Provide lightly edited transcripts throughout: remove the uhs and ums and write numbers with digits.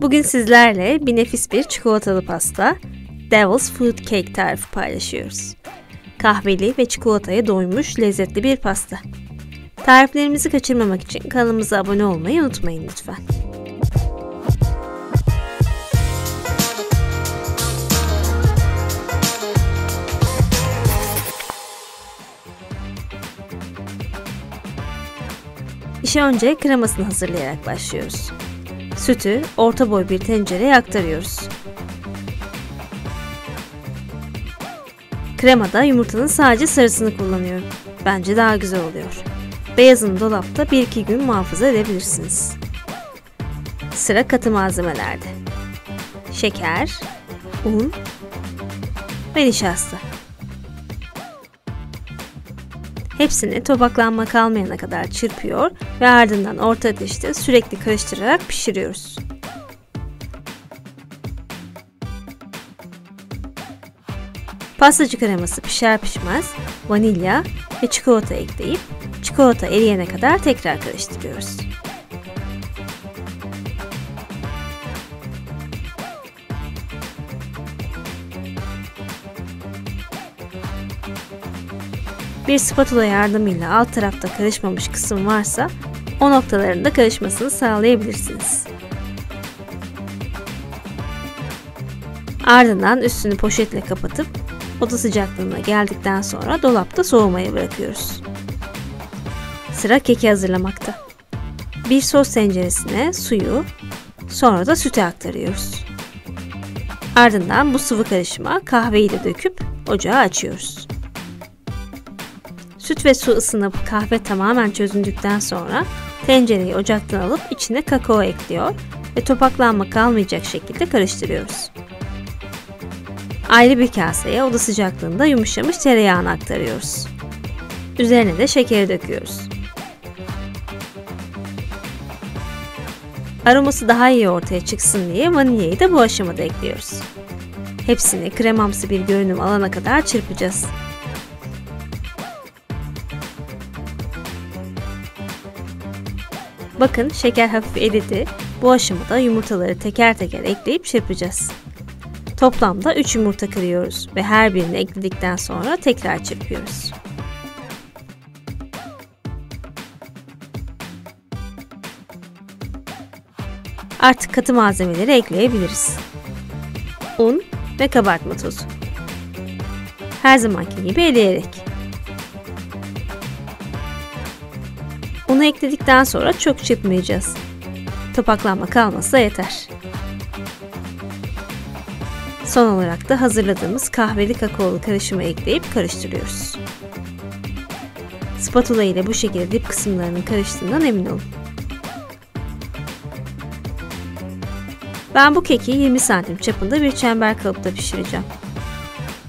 Bugün sizlerle bir nefis bir çikolatalı pasta, Devil's Food Cake tarifi paylaşıyoruz. Kahveli ve çikolataya doymuş lezzetli bir pasta. Tariflerimizi kaçırmamak için kanalımıza abone olmayı unutmayın lütfen. İşe önce kremasını hazırlayarak başlıyoruz. Sütü orta boy bir tencereye aktarıyoruz. Kremada yumurtanın sadece sarısını kullanıyorum. Bence daha güzel oluyor. Beyazını dolapta 1-2 gün muhafaza edebilirsiniz. Sıra katı malzemelerde. Şeker, un ve nişasta. Hepsini topaklanma kalmayana kadar çırpıyor ve ardından orta ateşte sürekli karıştırarak pişiriyoruz. Pastacı kreması pişer pişmez vanilya ve çikolata ekleyip çikolata eriyene kadar tekrar karıştırıyoruz. Bir spatula yardımıyla alt tarafta karışmamış kısım varsa o noktalarında karışmasını sağlayabilirsiniz. Ardından üstünü poşetle kapatıp oda sıcaklığına geldikten sonra dolapta soğumaya bırakıyoruz. Sıra keki hazırlamakta. Bir sos tenceresine suyu, sonra da sütü aktarıyoruz. Ardından bu sıvı karışıma kahveyi de döküp ocağı açıyoruz. Süt ve su ısınıp kahve tamamen çözündükten sonra tencereyi ocaktan alıp içine kakao ekliyor ve topaklanma kalmayacak şekilde karıştırıyoruz. Ayrı bir kaseye oda sıcaklığında yumuşamış tereyağını aktarıyoruz. Üzerine de şekeri döküyoruz. Aroması daha iyi ortaya çıksın diye vanilyayı da bu aşamada ekliyoruz. Hepsini kremamsı bir görünüm alana kadar çırpacağız. Bakın şeker hafif eridi. Bu aşamada yumurtaları teker teker ekleyip çırpacağız. Toplamda 3 yumurta kırıyoruz ve her birini ekledikten sonra tekrar çırpıyoruz. Artık katı malzemeleri ekleyebiliriz. Un ve kabartma tozu. Her zamanki gibi eleyerek. Unu ekledikten sonra çok çırpmayacağız. Topaklanma kalmasa yeter. Son olarak da hazırladığımız kahveli kakaolu karışımı ekleyip karıştırıyoruz. Spatula ile bu şekilde dip kısımlarının karıştığından emin olun. Ben bu keki 20 santim çapında bir çember kalıpta pişireceğim.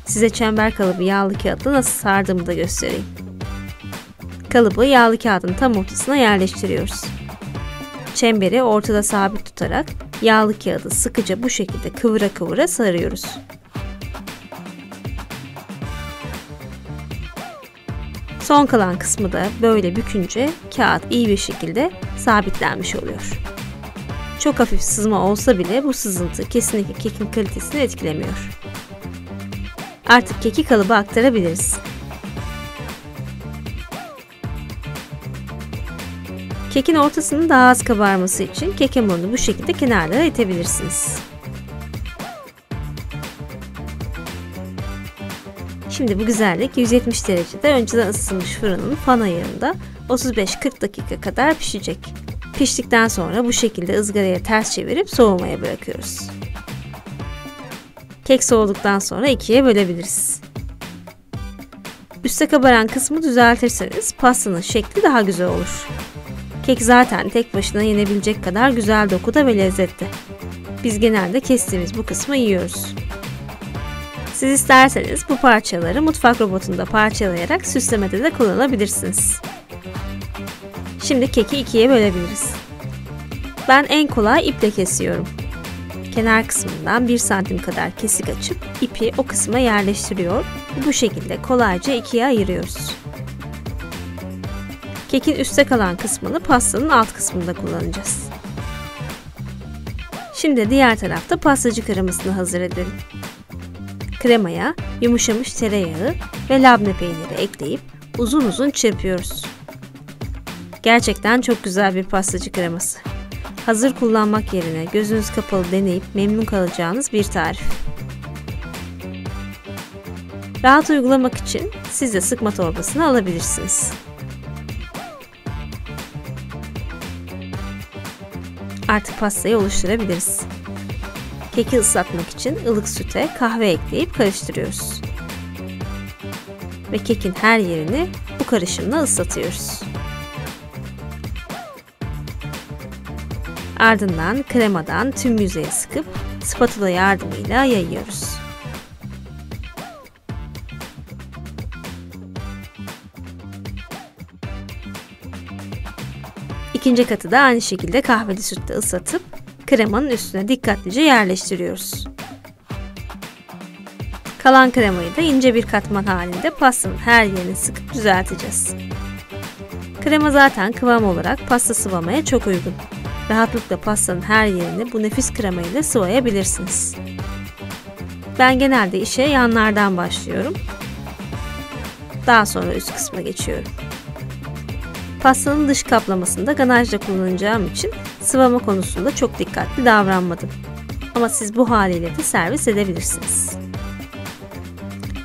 Size çember kalıbı yağlı kağıtla nasıl sardığımı da göstereyim. Kalıbı yağlı kağıdın tam ortasına yerleştiriyoruz. Çemberi ortada sabit tutarak yağlı kağıdı sıkıca bu şekilde kıvıra kıvıra sarıyoruz. Son kalan kısmı da böyle bükünce kağıt iyi bir şekilde sabitlenmiş oluyor. Çok hafif sızma olsa bile bu sızıntı kesinlikle kekin kalitesini etkilemiyor. Artık keki kalıba aktarabiliriz. Kekin ortasının daha az kabarması için kek hamurunu bu şekilde kenarlara itebilirsiniz. Şimdi bu güzellik 170 derecede önceden ısıtılmış fırının fan ayarında 35-40 dakika kadar pişecek. Piştikten sonra bu şekilde ızgaraya ters çevirip soğumaya bırakıyoruz. Kek soğuduktan sonra ikiye bölebiliriz. Üste kabaran kısmı düzeltirseniz pastanın şekli daha güzel olur. Kek zaten tek başına yenebilecek kadar güzel dokuda ve lezzetli. Biz genelde kestiğimiz bu kısmı yiyoruz. Siz isterseniz bu parçaları mutfak robotunda parçalayarak süslemede de kullanabilirsiniz. Şimdi keki ikiye bölebiliriz. Ben en kolay iple kesiyorum. Kenar kısmından 1 santim kadar kesik açıp ipi o kısma yerleştiriyor ve bu şekilde kolayca ikiye ayırıyoruz. Kekin üstte kalan kısmını pastanın alt kısmında kullanacağız. Şimdi diğer tarafta pastacı kremasını hazır edelim. Kremaya yumuşamış tereyağı ve labne peyniri ekleyip uzun uzun çırpıyoruz. Gerçekten çok güzel bir pastacı kreması. Hazır kullanmak yerine gözünüz kapalı deneyip memnun kalacağınız bir tarif. Rahat uygulamak için siz de sıkma torbasını alabilirsiniz. Artık pastayı oluşturabiliriz. Keki ıslatmak için ılık süte kahve ekleyip karıştırıyoruz. Ve kekin her yerini bu karışımla ıslatıyoruz. Ardından kremadan tüm yüzeye sıkıp spatula yardımıyla yayıyoruz. İkinci katı da aynı şekilde kahveli sütle ıslatıp kremanın üstüne dikkatlice yerleştiriyoruz. Kalan kremayı da ince bir katman halinde pastanın her yerini sıkıp düzelteceğiz. Krema zaten kıvam olarak pasta sıvamaya çok uygun. Rahatlıkla pastanın her yerini bu nefis krema ile sıvayabilirsiniz. Ben genelde işe yanlardan başlıyorum. Daha sonra üst kısma geçiyorum. Pastanın dış kaplamasında ganajla kullanacağım için sıvama konusunda çok dikkatli davranmadım. Ama siz bu haliyle de servis edebilirsiniz.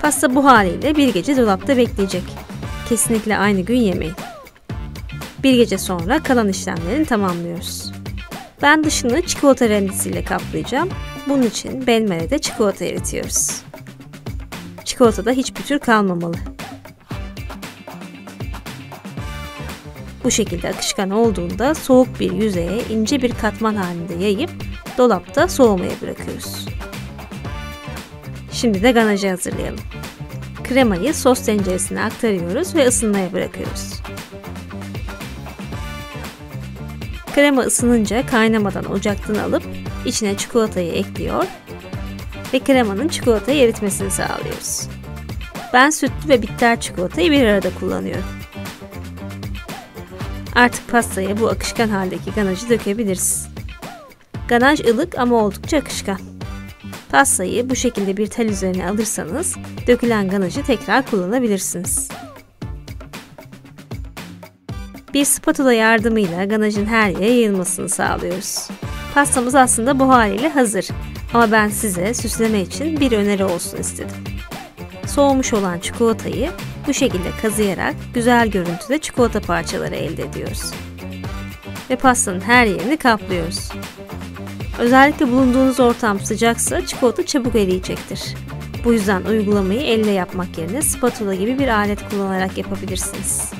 Pasta bu haliyle bir gece dolapta bekleyecek. Kesinlikle aynı gün yemeyin. Bir gece sonra kalan işlemlerini tamamlıyoruz. Ben dışını çikolata rendesiyle kaplayacağım. Bunun için benmerede çikolata eritiyoruz. Çikolatada hiç pütür kalmamalı. Bu şekilde akışkan olduğunda soğuk bir yüzeye ince bir katman halinde yayıp dolapta soğumaya bırakıyoruz. Şimdi de ganajı hazırlayalım. Kremayı sos tenceresine aktarıyoruz ve ısınmaya bırakıyoruz. Krema ısınınca kaynamadan ocaktan alıp içine çikolatayı ekliyor ve kremanın çikolatayı eritmesini sağlıyoruz. Ben sütlü ve bitter çikolatayı bir arada kullanıyorum. Artık pastaya bu akışkan haldeki ganajı dökebiliriz. Ganaj ılık ama oldukça akışkan. Pastayı bu şekilde bir tel üzerine alırsanız dökülen ganajı tekrar kullanabilirsiniz. Bir spatula yardımıyla ganajın her yere yayılmasını sağlıyoruz. Pastamız aslında bu haliyle hazır ama ben size süsleme için bir öneri olsun istedim. Soğumuş olan çikolatayı bu şekilde kazıyarak güzel görüntüde çikolata parçaları elde ediyoruz. Ve pastanın her yerini kaplıyoruz. Özellikle bulunduğunuz ortam sıcaksa çikolata çabuk eriyecektir. Bu yüzden uygulamayı elle yapmak yerine spatula gibi bir alet kullanarak yapabilirsiniz.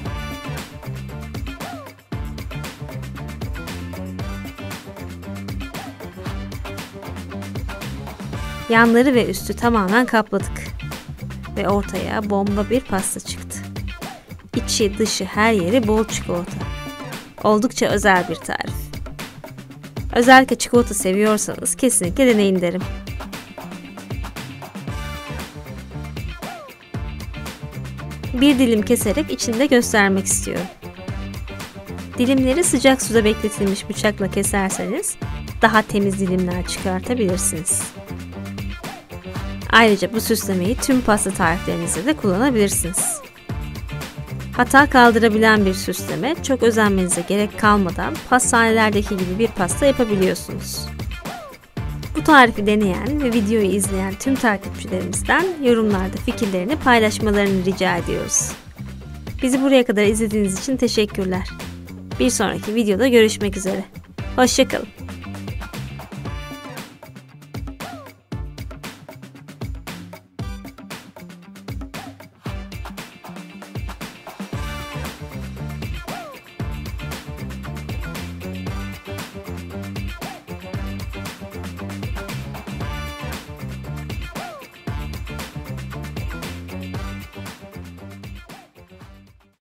Yanları ve üstü tamamen kapladık. Ve ortaya bomba bir pasta çıktı. İçi dışı her yeri bol çikolata. Oldukça özel bir tarif. Özellikle çikolata seviyorsanız kesinlikle deneyin derim. Bir dilim keserek içinde göstermek istiyorum. Dilimleri sıcak suda bekletilmiş bıçakla keserseniz daha temiz dilimler çıkartabilirsiniz. Ayrıca bu süslemeyi tüm pasta tariflerinizde de kullanabilirsiniz. Hata kaldırabilen bir süsleme, çok özenmenize gerek kalmadan pastanelerdeki gibi bir pasta yapabiliyorsunuz. Bu tarifi deneyen ve videoyu izleyen tüm takipçilerimizden yorumlarda fikirlerini paylaşmalarını rica ediyoruz. Bizi buraya kadar izlediğiniz için teşekkürler. Bir sonraki videoda görüşmek üzere. Hoşça kalın.